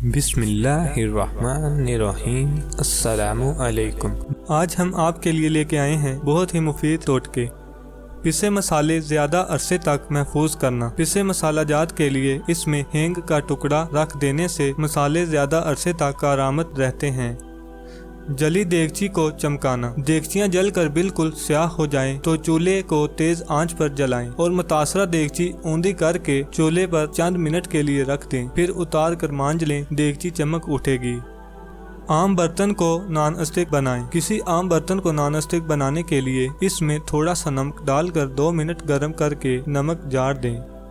बिस्मिल्लाहिर्रहमानिर्रहीम। अस्सलामु अलैकुम। आज हम आपके लिए लेके आए हैं बहुत ही मुफीद टोटके। पिसे मसाले ज़्यादा अरसे तक महफूज करना। पिसे मसाला जात के लिए इसमें हींग का टुकड़ा रख देने से मसाले ज़्यादा अरसे तक कारामद रहते हैं। जली देगची को चमकाना। देगचियां जलकर बिल्कुल स्याह हो जाएं तो चूल्हे को तेज आंच पर जलाएं और मुतासरा देगची ऊंधी करके चूल्हे पर चंद मिनट के लिए रख दें, फिर उतार कर मांज लें। देगची चमक उठेगी। आम बर्तन को नॉन स्टिक बनाएं। किसी आम बर्तन को नॉन स्टिक बनाने के लिए इसमें थोड़ा सा नमक डालकर 2 मिनट गर्म करके नमक जार दें।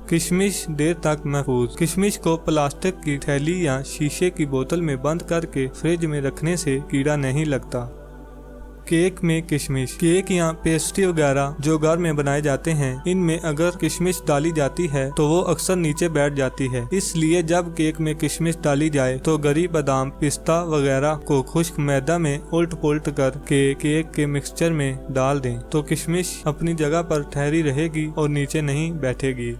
किशमिश देर तक महफूज। किशमिश को प्लास्टिक की थैली या शीशे की बोतल में बंद करके फ्रिज में रखने से कीड़ा नहीं लगता। केक में किशमिश। केक या पेस्ट्री वगैरह जो घर में बनाए जाते हैं, इनमें अगर किशमिश डाली जाती है तो वो अक्सर नीचे बैठ जाती है। इसलिए जब केक में किशमिश डाली जाए तो गरी बादाम, पिस्ता वगैरह को खुश्क मैदा में उल्ट पुल्ट करके केक के मिक्सचर में डाल दें तो किशमिश अपनी जगह पर ठहरी रहेगी और नीचे नहीं बैठेगी।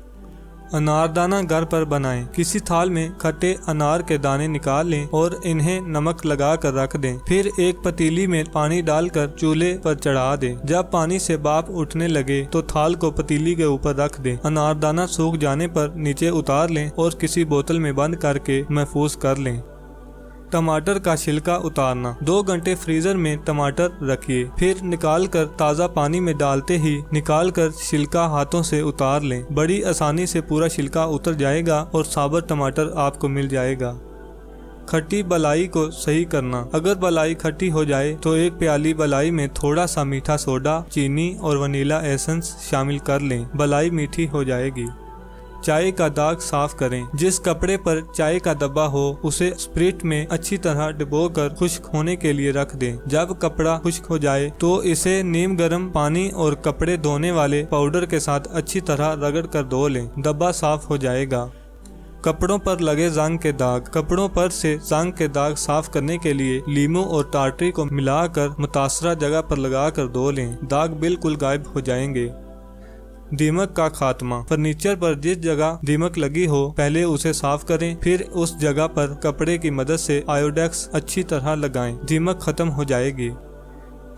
अनारदाना घर पर बनाएं। किसी थाल में खट्टे अनार के दाने निकाल लें और इन्हें नमक लगा कर रख दें। फिर एक पतीली में पानी डालकर चूल्हे पर चढ़ा दें। जब पानी से भाप उठने लगे तो थाल को पतीली के ऊपर रख दें। अनारदाना सूख जाने पर नीचे उतार लें और किसी बोतल में बंद करके महफूज कर लें। टमाटर का छिलका उतारना। 2 घंटे फ्रीजर में टमाटर रखिए, फिर निकाल कर ताज़ा पानी में डालते ही निकाल कर छिलका हाथों से उतार लें। बड़ी आसानी से पूरा छिलका उतर जाएगा और साबुत टमाटर आपको मिल जाएगा। खट्टी बलाई को सही करना। अगर बलाई खट्टी हो जाए तो 1 प्याली बलाई में थोड़ा सा मीठा सोडा, चीनी और वनीला एसेंस शामिल कर लें। बलाई मीठी हो जाएगी। चाय का दाग साफ करें। जिस कपड़े पर चाय का डब्बा हो उसे स्पिरिट में अच्छी तरह डुबोकर खुश्क होने के लिए रख दें। जब कपड़ा खुश्क हो जाए तो इसे नीम गर्म पानी और कपड़े धोने वाले पाउडर के साथ अच्छी तरह रगड़ कर धो लें। डब्बा साफ हो जाएगा। कपड़ों पर लगे जंग के दाग। कपड़ों पर से जंग के दाग साफ करने के लिए लीमू और टाटरी को मिलाकर मुतासरा जगह पर लगाकर धो लें। दाग बिल्कुल गायब हो जाएंगे। दीमक का खात्मा। फर्नीचर पर जिस जगह दीमक लगी हो पहले उसे साफ करें, फिर उस जगह पर कपड़े की मदद से आयोडेक्स अच्छी तरह लगाएं। दीमक खत्म हो जाएगी।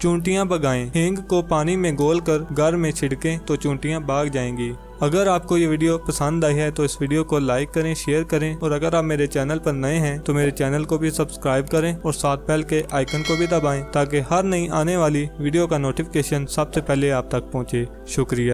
चूंटियां भगाएं। हींग को पानी में घोलकर घर में छिड़कें तो चूंटियां भाग जाएंगी। अगर आपको ये वीडियो पसंद आई है तो इस वीडियो को लाइक करें, शेयर करें और अगर आप मेरे चैनल पर नए हैं तो मेरे चैनल को भी सब्सक्राइब करें और साथ बेल के आइकन को भी दबाएं ताकि हर नई आने वाली वीडियो का नोटिफिकेशन सबसे पहले आप तक पहुंचे। शुक्रिया।